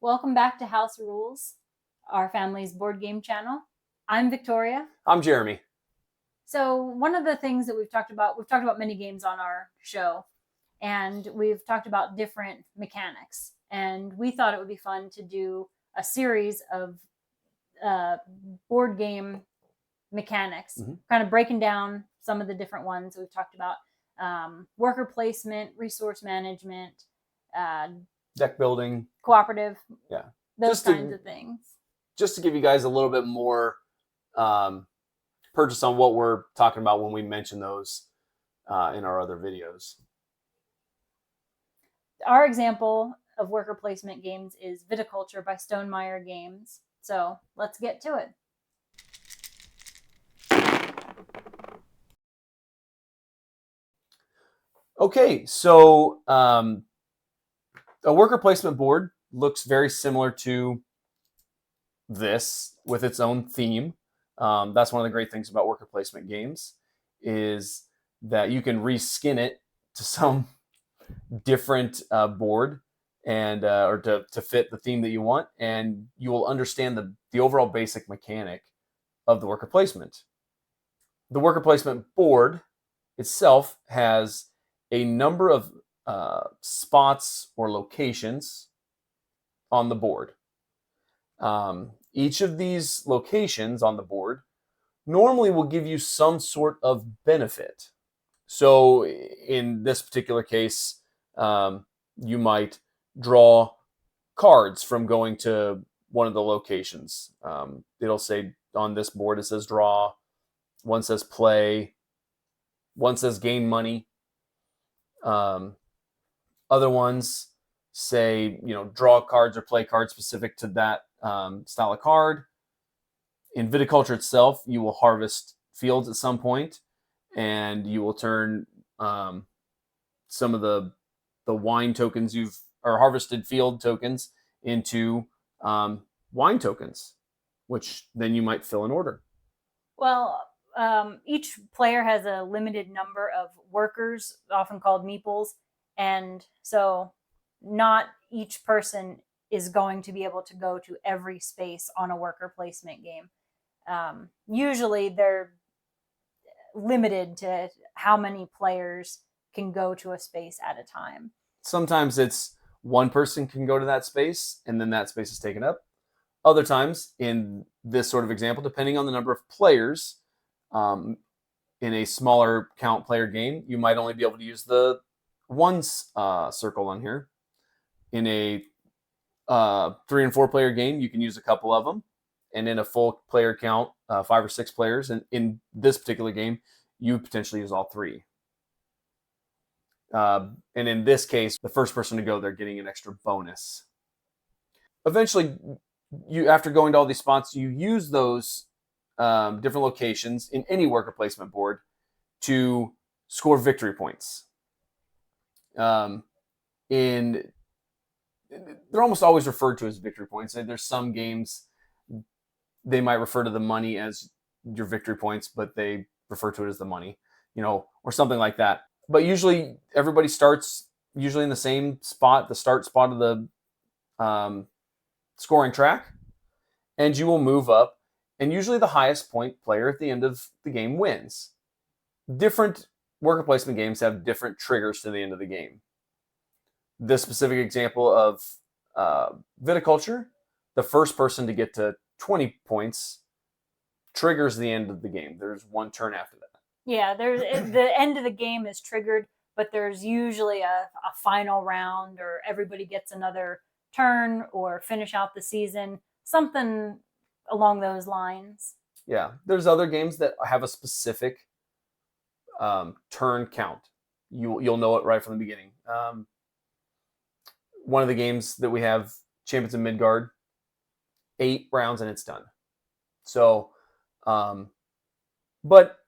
Welcome back to House Rules, our family's board game channel. I'm Victoria. I'm Jeremy. So, one of the things that we've talked about many games on our show, and we've talked about different mechanics. And we thought it would be fun to do a series of board game mechanics, kind of breaking down some of the different ones we've talked about: worker placement, resource management, Deck building, cooperative, yeah, those kinds of things. Just to give you guys a little bit more purchase on what we're talking about when we mention those in our other videos. Our example of worker placement games is Viticulture by Stonemeyer Games. So let's get to it. Okay, so a worker placement board looks very similar to this with its own theme. That's one of the great things about worker placement games is that you can reskin it to some different board and or to fit the theme that you want, and you will understand the overall basic mechanic of the worker placement. The worker placement board itself has a number of spots or locations on the board. Each of these locations on the board normally will give you some sort of benefit. So in this particular case, you might draw cards from going to one of the locations. It'll say on this board, it says draw, one says play, one says gain money. Other ones say, draw cards or play cards specific to that style of card. In Viticulture itself, you will harvest fields at some point, and you will turn some of the wine tokens or harvested field tokens into wine tokens, which then you might fill in order. Well, each player has a limited number of workers, often called meeples, and so not each person is going to be able to go to every space on a worker placement game. Usually they're limited to how many players can go to a space at a time. Sometimes it's one person can go to that space and then that space is taken up. Other times, in this sort of example, depending on the number of players, in a smaller count player game, you might only be able to use the one circle on here. In a 3 and 4 player game, you can use a couple of them. And in a full player count, 5 or 6 players, and in this particular game, you potentially use all 3. And in this case, the first person to go, they're getting an extra bonus. Eventually, after going to all these spots, you use those different locations in any worker placement board to score victory points. They're almost always referred to as victory points. There's some games they might refer to the money as your victory points, but they refer to it as the money, or something like that. But usually everybody starts usually in the same spot, the start spot of the scoring track, and you will move up, and usually the highest point player at the end of the game wins. Different worker placement games have different triggers to the end of the game. This specific example of Viticulture, the first person to get to 20 points triggers the end of the game. There's one turn after that. Yeah, the end of the game is triggered, but there's usually a final round, or everybody gets another turn or finish out the season, something along those lines. Yeah, there's other games that have a specific turn count. You'll know it right from the beginning. One of the games that we have, Champions of Midgard, 8 rounds and it's done. So, but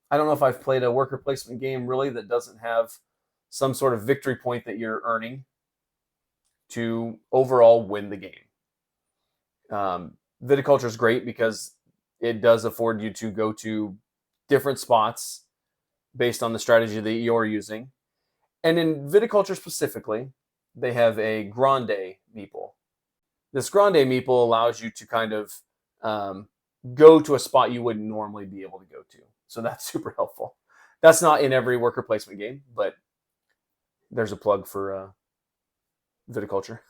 I don't know if I've played a worker placement game really that doesn't have some sort of victory point that you're earning to overall win the game. Viticulture is great because it does afford you to go to different spots based on the strategy that you're using. And in Viticulture specifically, they have a grande meeple. This Grande Meeple allows you to kind of go to a spot you wouldn't normally be able to go to. So that's super helpful. That's not in every worker placement game, but there's a plug for Viticulture.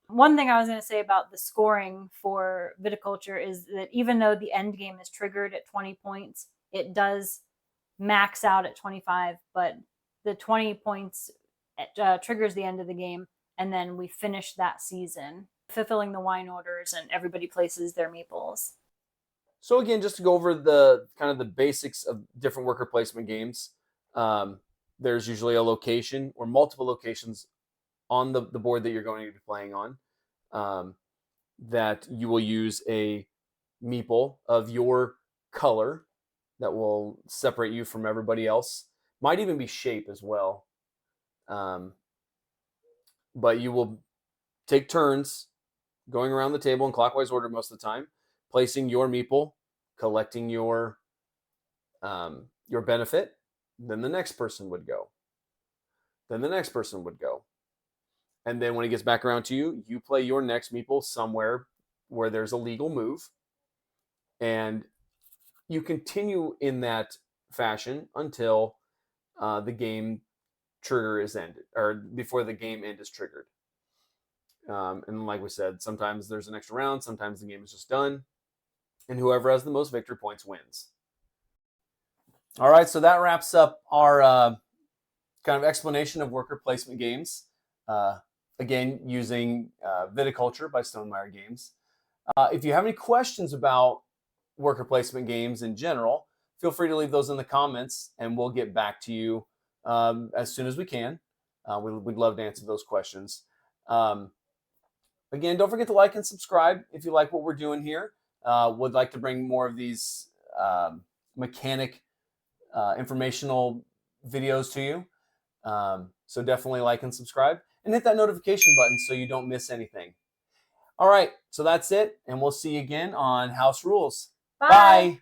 One thing I was going to say about the scoring for Viticulture is that even though the end game is triggered at 20 points, it does max out at 25, but the 20 points triggers the end of the game, and then we finish that season, fulfilling the wine orders, and everybody places their meeples. So again, just to go over the kind of the basics of different worker placement games, there's usually a location or multiple locations on the board that you're going to be playing on, that you will use a meeple of your color that will separate you from everybody else. Might even be shape as well. But you will take turns going around the table in clockwise order most of the time, placing your meeple, collecting your benefit. Then the next person would go. Then the next person would go. And then when it gets back around to you, you play your next meeple somewhere where there's a legal move. And you continue in that fashion until the game trigger is ended, or before the game end is triggered. And like we said, sometimes there's an extra round, sometimes the game is just done. And whoever has the most victory points wins. All right, so that wraps up our kind of explanation of worker placement games. Again, using Viticulture by Stonemaier Games. If you have any questions about worker placement games in general, feel free to leave those in the comments, and we'll get back to you as soon as we can. We'd love to answer those questions. Again, don't forget to like and subscribe if you like what we're doing here. Would like to bring more of these mechanic informational videos to you. So definitely like and subscribe, and hit that notification button so you don't miss anything. All right, so that's it, and we'll see you again on House Rules. Bye. Bye.